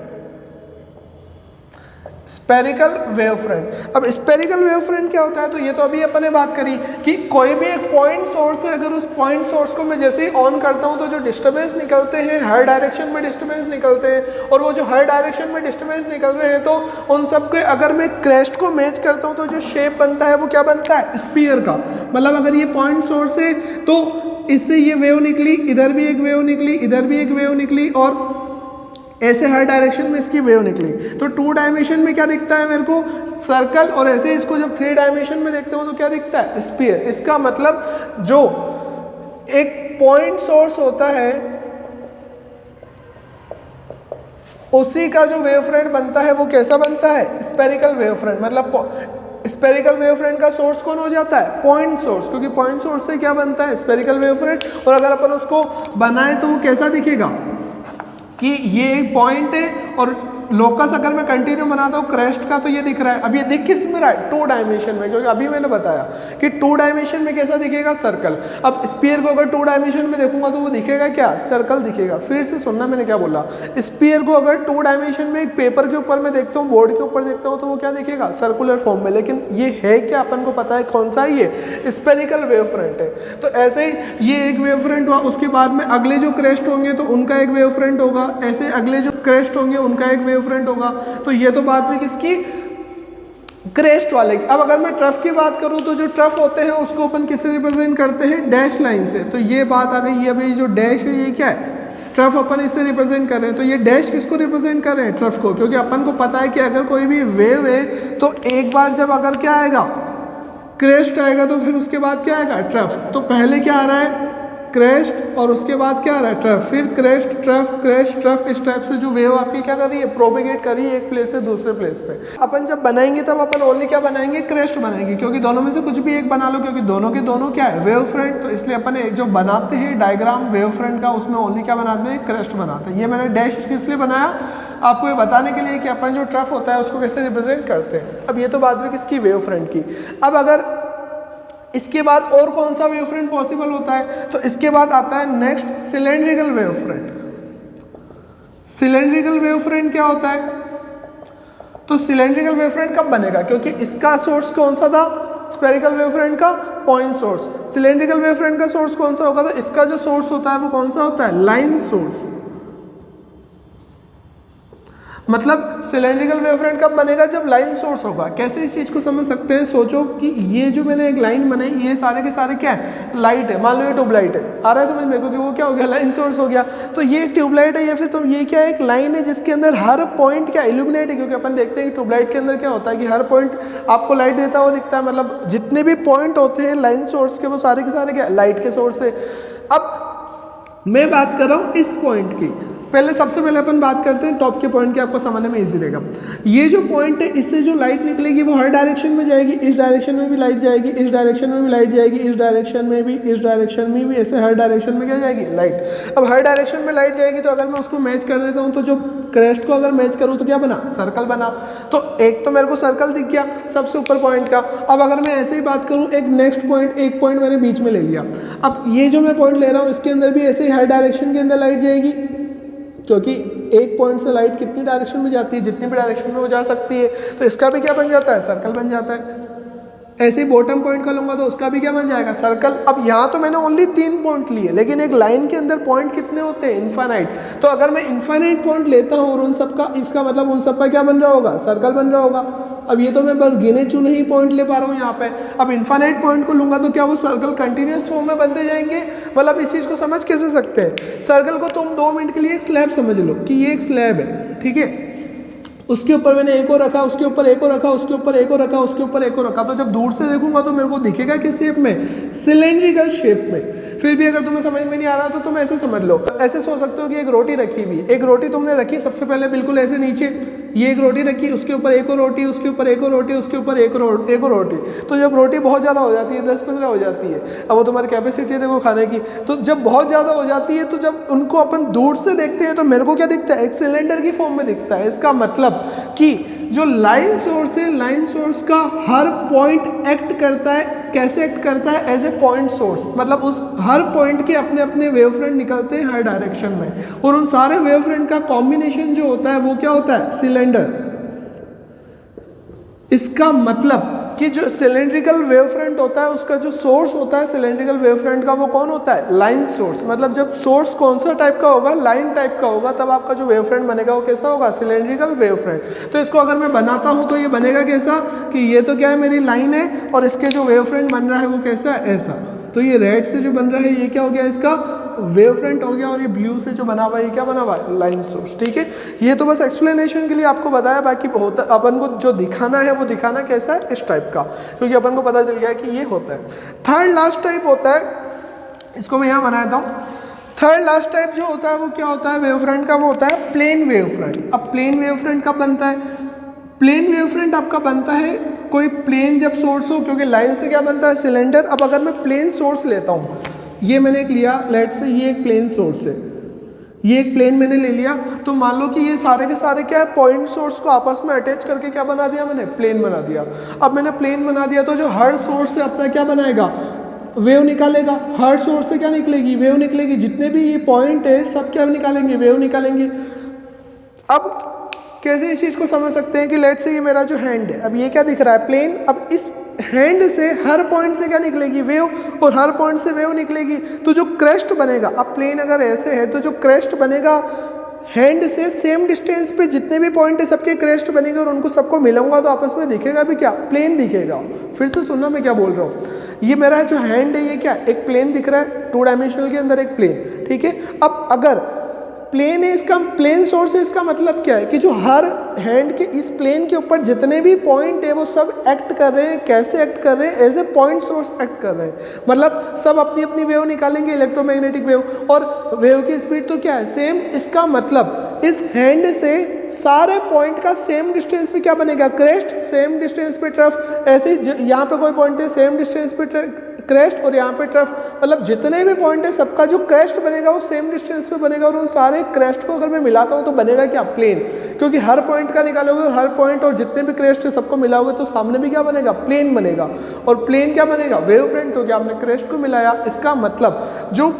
[SPEAKER 1] Spherical wave front. अब स्फेरिकल वेव फ्रंट क्या होता है? तो ये तो अभी अपन ने बात करी कि कोई भी एक पॉइंट सोर्स है, अगर उस पॉइंट सोर्स को मैं जैसे ही ऑन करता हूं तो जो डिस्टर्बेंस निकलते हैं, हर डायरेक्शन में डिस्टर्बेंस निकलते हैं, और वो जो हर डायरेक्शन में डिस्टर्बेंस निकल रहे हैं, तो उन सब के अगर मैं क्रेस्ट को मैच करता हूं तो जो शेप बनता है वो क्या बनता है? स्फीयर का। मतलब अगर ये पॉइंट सोर्स है तो इससे ये वेव निकली, इधर भी एक वेव निकली, इधर भी एक वेव निकली, और ऐसे हर डायरेक्शन में इसकी वेव निकली। तो 2 डायमेंशन में क्या दिखता है मेरे को? सर्कल। और ऐसे इसको जब 3 डायमेंशन में देखते हो तो क्या दिखता है? स्फीयर। इसका मतलब जो एक पॉइंट सोर्स होता है उसी का जो वेव फ्रंट बनता है वो कैसा बनता है? Spherical wave front. मतलब स्फेरिकल वेव फ्रंट का सोर्स कौन हो जाता है? Point source. क्योंकि पॉइंट सोर्स से क्या बनता है? Spherical wave front. और अगर अपन उसको बनाए तो वो कैसा दिखेगा? कि ये एक पॉइंट है और लोकस अगर मैं कंटिन्यू बनाता हूँ क्रेस्ट का, तो ये दिख रहा है। अब ये दिख किस में रहा है? 2 डायमेंशन में। क्योंकि अभी मैंने बताया कि 2 डायमेंशन में कैसा दिखेगा? सर्कल। अब स्फीयर को अगर 2 डायमेंशन में देखूंगा तो वो दिखेगा क्या? सर्कल दिखेगा। फिर से सुनना मैंने क्या बोला। स्फीयर को अगर 2 डायमेंशन में एक पेपर के ऊपर मैं देखता हूँ, बोर्ड के ऊपर देखता हूँ, तो वो क्या दिखेगा? सर्कुलर फॉर्म में। लेकिन ये है क्या? अपन को पता है कौन सा है ये? स्फेरिकल वेव फ्रंट है। तो ऐसे ही ये एक वेव फ्रंट हुआ, उसके बाद में अगले जो क्रेस्ट होंगे तो उनका एक वेव फ्रंट होगा, ऐसे अगले जो क्रेस्ट होंगे उनका एक वेव फ्रंट होगा। तो ये तो बात हुई किसकी? क्रेस्ट वाले की। अब अगर मैं ट्रफ की बात करूं तो जो ट्रफ होते हैं उसको अपन किससे रिप्रेजेंट करते हैं? डैश लाइन से। तो ये बात आ गई। ये अभी जो डैश है ये क्या है? ट्रफ अपन इससे रिप्रेजेंट कर रहे हैं। तो ये डैश किसको रिप्रेजेंट कर रहे हैं? ट्रफ को। क्योंकि अपन को पता है कि अगर कोई भी वेव है तो एक बार जब अगर क्या आएगा? क्रेस्ट आएगा, तो फिर उसके बाद क्या आएगा? ट्रफ। तो पहले क्या आ रहा है? क्रेस्ट, और उसके बाद क्या आ रहा है? ट्रफ। फिर क्रेस्ट, ट्रफ, क्रेस्ट, ट्रफ। इस टाइप से जो वेव आपकी क्या कर रही है? प्रोपेगेट कर रही है एक प्लेस से दूसरे प्लेस पे। अपन जब बनाएंगे तब अपन ओनली क्या बनाएंगे? क्रेस्ट बनाएंगे। क्योंकि दोनों में से कुछ भी एक बना लो, क्योंकि दोनों के दोनों क्या है? Wave front. तो इसलिए अपन जो बनाते हैं डायग्राम वेव फ्रंट का, उसमें ओनली क्या बनाते हैं? क्रेस्ट बनाते हैं। ये मैंने डैश किस लिए बनाया? आपको ये बताने के लिए कि अपन जो ट्रफ होता है उसको कैसे रिप्रेजेंट करते हैं। अब ये तो बात हुई किसकी? वेव फ्रंट की। अब अगर इसके बाद और कौन सा वेव फ्रंट पॉसिबल होता है? तो इसके बाद आता है next cylindrical wave front. Cylindrical wave front क्या होता है? तो सिलेंड्रिकल वेव फ्रंट कब बनेगा? क्योंकि इसका सोर्स कौन सा था? स्फेरिकल वेव फ्रंट का point source. Cylindrical wave front का सोर्स कौन सा होगा? तो इसका जो सोर्स होता है वो कौन सा होता है? Line source. मतलब सिलेंड्रिकल वेव फ्रंट कब बनेगा? जब लाइन सोर्स होगा। कैसे इस चीज को समझ सकते हैं? सोचो कि ये जो मैंने एक लाइन बनाई, ये सारे के सारे क्या है? लाइट है। मान लो ये ट्यूबलाइट है। आ रहा है समझ में? क्योंकि वो क्या हो गया? लाइन सोर्स हो गया। तो ये एक ट्यूबलाइट है, या फिर तो ये क्या है? एक लाइन है जिसके अंदर हर पॉइंट क्या इल्यूमिनेट है। क्योंकि अपन देखते हैं कि ट्यूबलाइट के अंदर क्या होता है कि हर पॉइंट आपको लाइट देता हुआ दिखता है। मतलब जितने भी पॉइंट होते हैं लाइन सोर्स के, वो सारे के सारे क्या लाइट के सोर्स है। अब मैं बात कर रहा हूँ इस पॉइंट की। पहले सबसे पहले अपन बात करते हैं टॉप के पॉइंट की, आपको समझने में इजी रहेगा। ये जो पॉइंट है, इससे जो लाइट निकलेगी वो हर डायरेक्शन में जाएगी। इस डायरेक्शन में भी लाइट जाएगी, इस डायरेक्शन में भी लाइट जाएगी, इस डायरेक्शन में भी, इस डायरेक्शन में भी, ऐसे हर डायरेक्शन में क्या जाएगी? लाइट। अब हर डायरेक्शन में लाइट जाएगी, तो अगर मैं उसको मैच कर देता हूँ तो जो क्रेस्ट को अगर मैच करूँ तो क्या बना, सर्कल बना। तो एक तो मेरे को सर्कल दिख गया सबसे ऊपर पॉइंट का। अब अगर मैं ऐसे ही बात करूँ, एक नेक्स्ट पॉइंट, एक पॉइंट मैंने बीच में ले लिया। अब ये जो मैं पॉइंट ले रहा हूँ इसके अंदर भी ऐसे ही हर डायरेक्शन के अंदर लाइट जाएगी, क्योंकि एक पॉइंट से लाइट कितनी डायरेक्शन में जाती है, जितनी भी डायरेक्शन में वो जा सकती है। तो इसका भी क्या बन जाता है, सर्कल बन जाता है। ऐसे ही बॉटम पॉइंट का लूंगा तो उसका भी क्या बन जाएगा, सर्कल। अब यहाँ तो मैंने ओनली 3 पॉइंट लिए, लेकिन एक लाइन के अंदर पॉइंट कितने होते हैं, इनफाइनाइट। तो अगर मैं इनफाइनाइट पॉइंट लेता हूँ और उन सब का, इसका मतलब उन सब का क्या बन रहा होगा, सर्कल बन रहा होगा। अब ये तो मैं बस गिने चुने ही पॉइंट ले पा रहा हूँ यहाँ पे। अब इनफाइनाइट पॉइंट को लूंगा तो क्या वो सर्कल कंटिन्यूस फॉर्म में बनते जाएंगे। मतलब इस चीज़ को समझ कैसे सकते हैं, सर्कल को तुम 2 मिनट के लिए एक स्लैब समझ लो कि ये एक स्लैब है, ठीक है। उसके ऊपर मैंने एक और रखा, उसके ऊपर एक और रखा, उसके ऊपर एक और रखा, उसके ऊपर एक और रखा। तो जब दूर से देखूंगा तो मेरे को दिखेगा किस शेप में, सिलेंड्रिकल शेप में। फिर भी अगर तुम्हें समझ में नहीं आ रहा तो तुम ऐसे समझ लो, ऐसे सोच सकते हो कि एक रोटी रखी हुई, एक रोटी तुमने रखी सबसे पहले बिल्कुल ऐसे नीचे, ये एक रोटी रखी, उसके ऊपर एक और रोटी, उसके ऊपर एक और रोटी, उसके ऊपर एक और रोटी। तो जब रोटी बहुत ज़्यादा हो जाती है, 10-15 हो जाती है, अब वो तुम्हारी कैपेसिटी है देखो खाने की, तो जब बहुत ज़्यादा हो जाती है तो जब उनको अपन दूर से देखते हैं तो मेरे को क्या दिखता है, एक सिलेंडर की फॉर्म में दिखता है। इसका मतलब कि जो लाइन सोर्स है, लाइन सोर्स का हर पॉइंट एक्ट करता है, कैसे एक्ट करता है, एज ए पॉइंट सोर्स। मतलब उस हर पॉइंट के अपने अपने वेव फ्रंट निकलते हैं हर डायरेक्शन में, और उन सारे वेव फ्रंट का कॉम्बिनेशन जो होता है वो क्या होता है, सिलेंडर। इसका मतलब कि जो सिलेंड्रिकल वेव फ्रंट होता है उसका जो सोर्स होता है सिलेंड्रिकल वेव फ्रंट का, वो कौन होता है, लाइन सोर्स। मतलब जब सोर्स कौन सा टाइप का होगा, लाइन टाइप का होगा, तब आपका जो वेव फ्रंट बनेगा वो कैसा होगा, सिलेंड्रिकल वेव फ्रंट। तो इसको अगर मैं बनाता हूं तो ये बनेगा कैसा, कि ये तो क्या है, मेरी लाइन है, और इसके जो वेव फ्रंट बन रहा है वो कैसा है, ऐसा। तो ये रेड से जो बन रहा है ये क्या हो गया, इसका वेव फ्रंट हो गया, और ये ब्लू से जो बना हुआ है ये क्या बना हुआ है, लाइन सोर्स। ठीक है, ये तो बस एक्सप्लेनेशन के लिए आपको बताया, बाकी होता अपन को जो दिखाना है वो दिखाना कैसा है, इस टाइप का, क्योंकि अपन को पता चल गया कि ये होता है। थर्ड लास्ट टाइप होता है, इसको मैं यहाँ बना देता हूँ। थर्ड लास्ट टाइप जो होता है वो क्या होता है वेव फ्रंट का, वो होता है प्लेन वेव फ्रंट। अब प्लेन वेव फ्रंट कब बनता है, प्लेन वेव फ्रंट आपका बनता है कोई प्लेन जब सोर्स हो, क्योंकि लाइन से क्या बनता है, सिलेंडर। अब अगर मैं प्लेन सोर्स लेता हूँ, ये मैंने एक लिया, लेट से ये एक प्लेन सोर्स है, ये एक प्लेन मैंने ले लिया, तो मान लो कि ये सारे के सारे क्या है, पॉइंट सोर्स को आपस में अटैच करके क्या बना दिया मैंने, प्लेन बना दिया। अब मैंने प्लेन बना दिया तो जो हर सोर्स से अपना क्या बनाएगा, वेव निकालेगा। हर सोर्स से क्या निकलेगी, वेव निकलेगी। जितने भी ये पॉइंट है सब क्या निकालेंगे, वेव निकालेंगे। अब कैसे इस चीज़ को समझ सकते हैं कि लेट से ये मेरा जो हैंड है, अब ये क्या दिख रहा है, प्लेन। अब इस हैंड से हर पॉइंट से क्या निकलेगी, वेव, और हर पॉइंट से वेव निकलेगी। तो जो क्रेस्ट बनेगा, अब प्लेन अगर ऐसे है तो जो क्रेस्ट बनेगा हैंड से सेम डिस्टेंस पे जितने भी पॉइंट है सबके क्रेस्ट बनेंगे, और उनको सबको मिलाऊंगा तो आपस में दिखेगा भी क्या, प्लेन दिखेगा। फिर से सुनना मैं क्या बोल रहा हूँ, ये मेरा जो हैंड है ये क्या, एक प्लेन दिख रहा है, 2 डायमेंशनल के अंदर एक प्लेन, ठीक है। अब अगर प्लेन है, इसका प्लेन सोर्स है, इसका मतलब क्या है कि जो हर हैंड के इस प्लेन के ऊपर जितने भी पॉइंट है वो सब एक्ट कर रहे हैं। कैसे एक्ट कर रहे हैं, as a point source act कर रहे हैं। मतलब सब अपनी अपनी वेव निकालेंगे, इलेक्ट्रोमैग्नेटिक वेव, और वेव की स्पीड तो क्या है, सेम। इसका मतलब इस हैंड से सारे पॉइंट का सेम डिस्टेंस पे क्या बनेगा, क्रेस्ट, सेम डिस्टेंस पे ट्रफ। ऐसे ही यहाँ पे कोई पॉइंट है सेम डिस्टेंस पे क्रेस्ट, और यहाँ पे ट्रफ। मतलब जितने भी पॉइंट है सबका जो क्रेस्ट बनेगा वो सेम डिस्टेंस पे बनेगा, और उन सारे क्रेस्ट को अगर मैं मिलाता हूँ तो बनेगा क्या, प्लेन। क्योंकि हर पॉइंट का निकालोगे और हर पॉइंट और जितने भी क्रेस्ट है सबको मिलाओगे तो सामने भी क्या बनेगा, प्लेन बनेगा। और प्लेन क्या बनेगा, वेव फ्रंट, क्योंकि आपने क्रेस्ट को मिलाया। इसका मतलब जो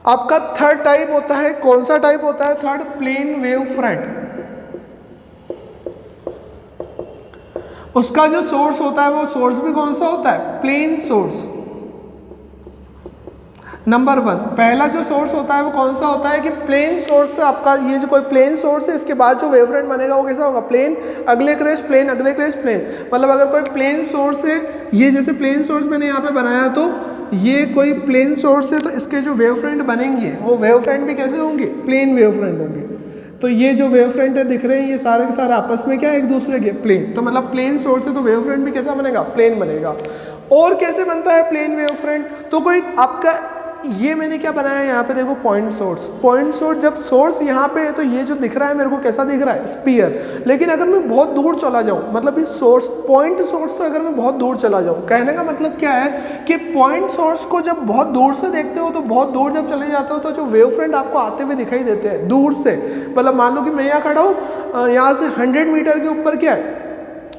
[SPEAKER 1] आपका थर्ड टाइप होता है, कौन सा टाइप होता है, थर्ड, प्लेन वेव फ्रंट। उसका जो सोर्स होता है वो सोर्स भी कौन सा होता है, प्लेन सोर्स। नंबर 1 पहला जो सोर्स होता है वो कौन सा होता है कि प्लेन सोर्स से आपका ये जो कोई प्लेन सोर्स है, इसके बाद जो वेव फ्रंट बनेगा वो कैसा होगा, प्लेन, अगले क्रेस्ट प्लेन, अगले क्रेस्ट प्लेन। मतलब अगर कोई प्लेन सोर्स है, ये जैसे प्लेन सोर्स मैंने यहाँ पे बनाया, तो ये कोई प्लेन सोर्स है, तो इसके जो वेव फ्रंट बनेंगे वो वेव फ्रंट भी कैसे होंगे, प्लेन वेव फ्रंट होंगे। तो ये जो वेव फ्रंट है दिख रहे हैं, ये सारे के सारे आपस में क्या, एक दूसरे के प्लेन। तो मतलब प्लेन सोर्स है तो वेव फ्रंट भी कैसा बनेगा, प्लेन बनेगा। और कैसे बनता है प्लेन वेव फ्रंट, तो कोई आपका ये मैंने क्या बनाया है यहाँ पे देखो पॉइंट सोर्स, जब सोर्स यहाँ पे है तो ये जो दिख रहा है मेरे को कैसा दिख रहा है, स्फीयर। लेकिन अगर मैं बहुत दूर चला जाऊँ, मतलब इस सोर्स पॉइंट सोर्स से अगर मैं बहुत दूर चला जाऊँ, कहने का मतलब क्या है कि पॉइंट सोर्स को जब बहुत दूर से देखते हो तो बहुत दूर जब चले जाते हो तो जो वेव फ्रंट आपको आते हुए दिखाई देते हैं दूर से, मतलब मान लो कि मैं यहाँ खड़ा हूँ, यहाँ से 100 मीटर के ऊपर क्या है,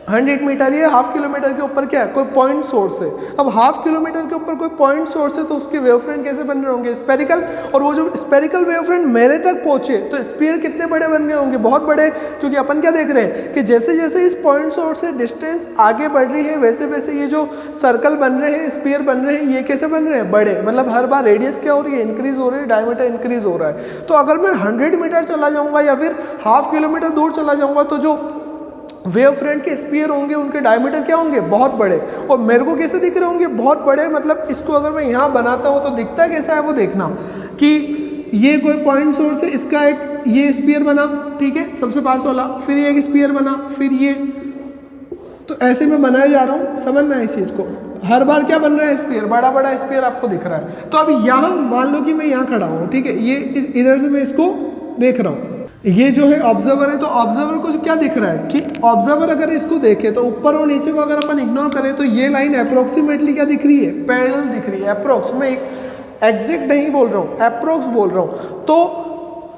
[SPEAKER 1] 100 मीटर, ये हाफ किलोमीटर के ऊपर क्या है, कोई पॉइंट सोर्स है। अब हाफ किलोमीटर के ऊपर कोई पॉइंट सोर्स है तो उसके वेव फ्रंट कैसे बन रहे होंगे, स्पेरिकल। और वो जो स्पेरिकल वेव फ्रंट मेरे तक पहुंचे तो स्फीयर कितने बड़े बन गए होंगे, बहुत बड़े। क्योंकि अपन क्या देख रहे हैं कि जैसे जैसे इस पॉइंट सोर्स से डिस्टेंस आगे बढ़ रही है वैसे वैसे ये जो सर्कल बन रहे हैं, स्फीयर बन रहे हैं, ये कैसे बन रहे हैं, बड़े। मतलब हर बार रेडियस क्या हो रही है, इंक्रीज हो रही है, डायमीटर इंक्रीज हो रहा है। तो अगर मैं 100 मीटर चला जाऊंगा या फिर हाफ किलोमीटर दूर चला जाऊंगा तो जो वेव फ्रंट के स्फीयर होंगे उनके डायमीटर क्या होंगे, बहुत बड़े। और मेरे को कैसे दिख रहे होंगे, बहुत बड़े। मतलब इसको अगर मैं यहाँ बनाता हूँ तो दिखता कैसा है वो देखना कि ये कोई पॉइंट सोर्स है, इसका एक ये स्फीयर बना, ठीक है, सबसे पास वाला, फिर ये एक स्फीयर बना, फिर ये, तो ऐसे में बनाया जा रहा हूँ, समझना है इस चीज़ को। हर बार क्या बन रहा है, स्फीयर, बड़ा बड़ा स्फीयर आपको दिख रहा है। तो अब यहाँ मान लो कि मैं यहाँ खड़ा हूँ, ठीक है, ये इधर से मैं इसको देख रहा हूँ, ये जो है ऑब्जर्वर है, तो ऑब्जर्वर को क्या दिख रहा है कि ऑब्जर्वर अगर इसको देखे तो ऊपर और नीचे को अगर अपन इग्नोर करें तो ये लाइन अप्रोक्सीमेटली क्या दिख रही है, पैरेलल दिख रही है। अप्रोक्स, मैं एक एग्जैक्ट नहीं बोल रहा हूँ, अप्रोक्स बोल रहा हूँ। तो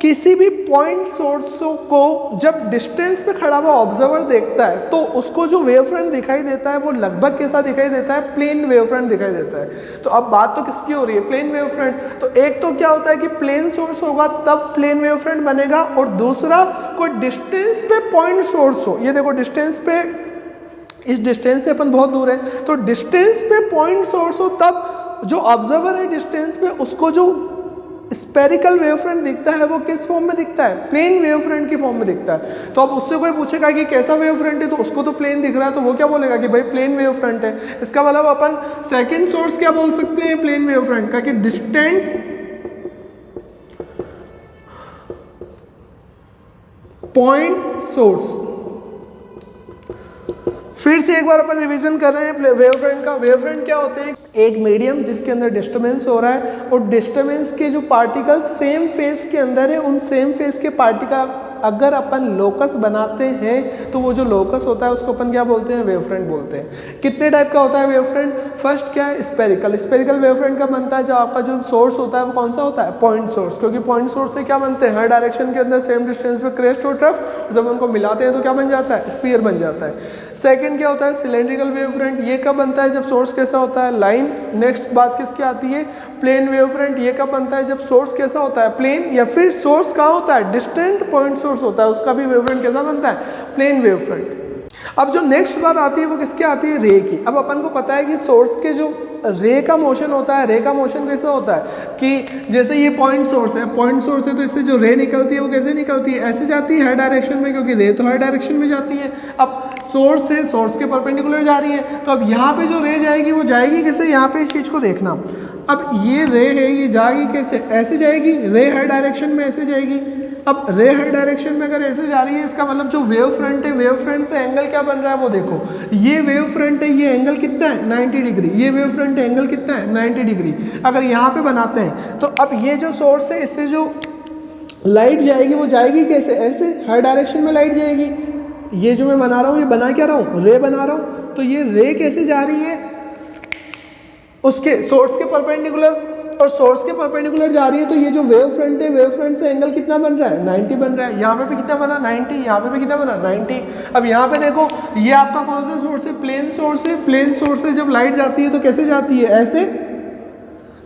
[SPEAKER 1] किसी भी पॉइंट सोर्स को जब डिस्टेंस पे खड़ा हुआ ऑब्जर्वर देखता है तो उसको जो वेव फ्रंट दिखाई देता है वो लगभग कैसा दिखाई देता है, प्लेन वेव फ्रंट दिखाई देता है। तो अब बात तो किसकी हो रही है, प्लेन वेव फ्रंट। तो एक तो क्या होता है कि प्लेन सोर्स होगा तब प्लेन वेव फ्रंट बनेगा, और दूसरा कोई डिस्टेंस पे पॉइंट सोर्स हो। ये देखो डिस्टेंस पे, इस डिस्टेंस से अपन बहुत दूर है, तो डिस्टेंस पे पॉइंट सोर्स हो तब जो ऑब्जर्वर है डिस्टेंस पे उसको जो स्पेरिकल वेव फ्रंट दिखता है वो किस फॉर्म में दिखता है, प्लेन वेव फ्रंट की फॉर्म में दिखता है। तो अब उससे कोई पूछेगा कि कैसा वेव फ्रंट है, तो उसको तो प्लेन दिख रहा है, तो वो क्या बोलेगा कि भाई प्लेन वेव फ्रंट है। इसका मतलब अपन सेकंड सोर्स क्या बोल सकते हैं प्लेन वेव फ्रंट का, कि डिस्टेंट पॉइंट सोर्स। फिर से एक बार अपन रिवीजन कर रहे हैं वेव फ्रंट का। वेव फ्रंट क्या होते हैं, एक मीडियम जिसके अंदर डिस्टर्बेंस हो रहा है और डिस्टर्बेंस के जो पार्टिकल सेम फेज के अंदर है, उन सेम फेज के पार्टिकल अगर अपन लोकस बनाते हैं तो वो जो लोकस होता है उसको अपन क्या बोलते हैं, वेव फ्रंट बोलते हैं। कितने टाइप का होता है वेव फ्रंट, फर्स्ट क्या है, स्पेरिकल। स्पेरिकल वेव फ्रंट का बनता है जब आपका जो सोर्स होता है वो कौन सा होता है, पॉइंट सोर्स। क्योंकि पॉइंट सोर्स से क्या बनते हैं, हर डायरेक्शन के अंदर सेम डिस्टेंस पे क्रेस्ट और ट्रफ, जब उनको मिलाते हैं तो क्या बन जाता है, स्फीयर बन जाता है। सेकंड क्या होता है, सिलेंड्रिकल वेव फ्रंट। ये कब बनता है, जब सोर्स कैसा होता है, लाइन। नेक्स्ट बात किसकी आती है, प्लेन वेव फ्रंट। ये कब बनता है, जब सोर्स कैसा होता है, प्लेन, या फिर सोर्स कहाँ होता है, डिस्टेंट पॉइंट सोर्स होता है, उसका भी वेव फ्रंट कैसा बनता है, प्लेन वेव फ्रंट। अब जो नेक्स्ट बात आती है वो किसकी आती है, रे की। अब अपन को पता है कि सोर्स के जो रे का मोशन होता है, रे का मोशन कैसे होता है कि जैसे ये पॉइंट सोर्स है, पॉइंट सोर्स है तो इससे जो रे निकलती है वो कैसे निकलती है, ऐसे जाती है हर डायरेक्शन में, क्योंकि रे तो हर डायरेक्शन में जाती है। अब सोर्स है, सोर्स के परपेंडिकुलर जा रही है, तो अब यहाँ पे जो रे जाएगी वो जाएगी कैसे, यहाँ पे इस चीज़ को देखना। अब ये रे है, ये जाएगी कैसे, ऐसे जाएगी, रे हर डायरेक्शन में ऐसे जाएगी। अब रे हर डायरेक्शन में अगर ऐसे जा रही है, इसका मतलब जो वेव फ्रंट है, वेव फ्रंट से एंगल क्या बन रहा है वो देखो। ये वेव फ्रंट है, ये एंगल कितना है, 90 डिग्री। ये वेव फ्रंट है, एंगल कितना है, 90 डिग्री। अगर यहाँ पे बनाते हैं तो अब ये जो सोर्स है, इससे जो लाइट जाएगी वो जाएगी कैसे, ऐसे हर डायरेक्शन में लाइट जाएगी। ये जो मैं बना रहा हूँ, ये बना क्या रहा हूँ, रे बना रहा हूँ। तो ये रे कैसे जा रही है, उसके सोर्स के परपेंडिकुलर, और सोर्स के परपेंडिकुलर जा रही है। तो ये जो वेव फ्रंट है, वेव फ्रंट से एंगल कितना बन रहा है, 90 बन रहा है। यहाँ पे भी कितना बना, 90। यहाँ पे भी कितना बना, 90। अब यहाँ पे देखो, ये आपका कौन सा सोर्स है, प्लेन सोर्स है। प्लेन सोर्स से जब लाइट जाती है तो कैसे जाती है, ऐसे।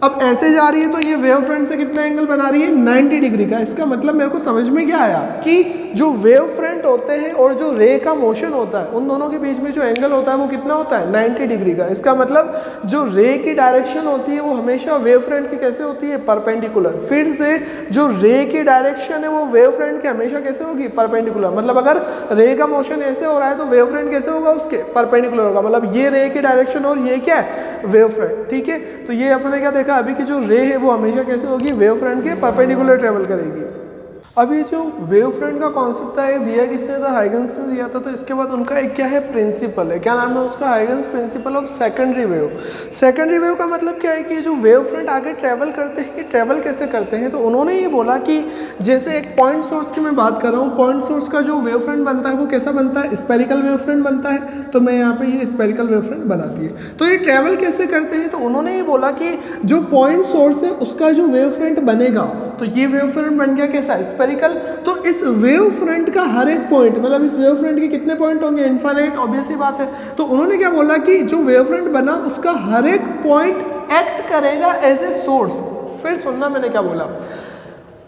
[SPEAKER 1] अब ऐसे जा रही है तो ये वेव फ्रंट से कितना एंगल बना रही है, 90 डिग्री का। इसका मतलब मेरे को समझ में क्या आया कि जो वेव फ्रंट होते हैं और जो रे का मोशन होता है, उन दोनों के बीच में जो एंगल होता है वो कितना होता है, 90 डिग्री का। इसका मतलब जो रे की डायरेक्शन होती है वो हमेशा वेव फ्रंट की कैसे होती है, परपेंडिकुलर। फिर से जो रे की डायरेक्शन है वो वेव फ्रंट की हमेशा कैसे होगी, परपेंडिकुलर। मतलब अगर रे का मोशन ऐसे हो रहा है तो वेव फ्रंट कैसे होगा, उसके परपेंडिकुलर होगा। मतलब ये रे की डायरेक्शन और ये क्या है, वेव फ्रंट। ठीक है, तो ये अपने क्या देखा अभी कि जो रे है वो हमेशा कैसे होगी, वेव फ्रंट के परपेंडिकुलर ट्रेवल करेगी। अभी जो वेव फ्रंट का कॉन्सेप्ट था ये दिया किसने था, हाइगन्स ने दिया था। तो इसके बाद उनका एक क्या है प्रिंसिपल है, क्या नाम है उसका, Huygens principle of secondary wave. Secondary wave का मतलब क्या है कि जो वेव फ्रंट आगे ट्रैवल करते हैं, ट्रैवल कैसे करते हैं। तो उन्होंने ये बोला कि जैसे एक पॉइंट सोर्स की मैं बात कर रहा हूँ, पॉइंट सोर्स का जो वेव फ्रंट बनता है वो कैसा बनता है, स्पेरिकल वेव फ्रंट बनता है। तो मैं यहाँ पे ये स्पेरिकल वेव फ्रंट बना दिए। तो ये ट्रैवल कैसे करते हैं, तो उन्होंने ये बोला कि जो पॉइंट सोर्स है उसका जो वेव फ्रंट बनेगा, तो ये वेव फ्रंट बन गया कैसा, स्पेरिकल। तो इस वेव फ्रंट का हर एक पॉइंट, मतलब इस वेव फ्रंट के कितने पॉइंट होंगे, इनफाइनाइट, ऑब्वियस ही बात है। तो उन्होंने क्या बोला कि जो वेव फ्रंट बना उसका हर एक पॉइंट एक्ट करेगा एज ए सोर्स। फिर सुनना मैंने क्या बोला,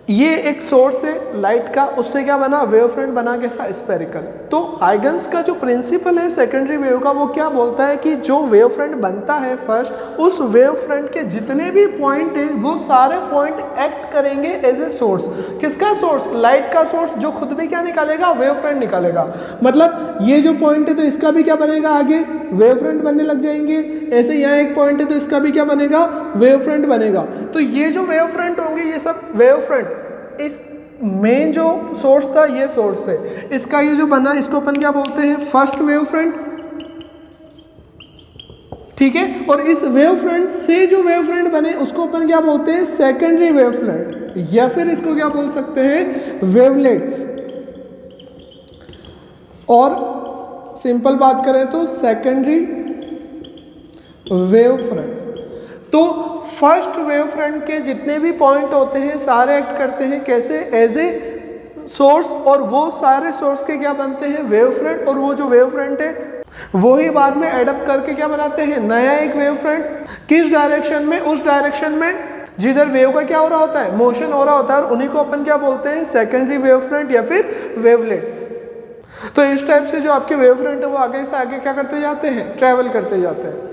[SPEAKER 1] ये एक सोर्स है लाइट का, उससे क्या बना, वेव फ्रंट बना कैसा, स्पेरिकल। तो हाइगन्स का जो प्रिंसिपल है सेकेंडरी वेव का, वो क्या बोलता है कि जो वेव फ्रंट बनता है फर्स्ट, उस वेव फ्रंट के जितने भी पॉइंट है वो सारे पॉइंट एक्ट करेंगे एज ए सोर्स। किसका सोर्स, लाइट का सोर्स, जो खुद भी क्या निकालेगा, वेव फ्रंट निकालेगा। मतलब ये जो पॉइंट है तो इसका भी क्या बनेगा, आगे वेव फ्रंट बनने लग जाएंगे। ऐसे यहाँ एक पॉइंट है तो इसका भी क्या बनेगा, वेव फ्रंट बनेगा। तो ये जो वेव फ्रंट होंगे ये सब वेव फ्रंट, इस मेन जो सोर्स था ये सोर्स है, इसका ये जो बना इसको अपन क्या बोलते हैं, फर्स्ट वेव फ्रंट, ठीक है। और इस वेव फ्रंट से जो वेव फ्रंट बने उसको अपन क्या बोलते हैं, सेकेंडरी वेव फ्रंट, या फिर इसको क्या बोल सकते हैं, वेवलेट्स। और सिंपल बात करें तो सेकेंडरी वेव फ्रंट। तो फर्स्ट वेव फ्रंट के जितने भी पॉइंट होते हैं सारे एक्ट करते हैं कैसे, एज ए सोर्स, और वो सारे सोर्स के क्या बनते हैं, वेव फ्रंट। और वो जो वेव फ्रंट है वो ही बाद में एडप्ट करके क्या बनाते हैं, नया एक वेव फ्रंट। किस डायरेक्शन में, उस डायरेक्शन में जिधर वेव का क्या हो रहा होता है, मोशन हो रहा होता है, और उन्हीं को अपन क्या बोलते हैं, सेकेंडरी वेव फ्रंट या फिर वेवलेट्स। तो इस टाइप से जो आपके वेव फ्रंट है वो आगे से आगे क्या करते जाते हैं, ट्रैवल करते जाते हैं।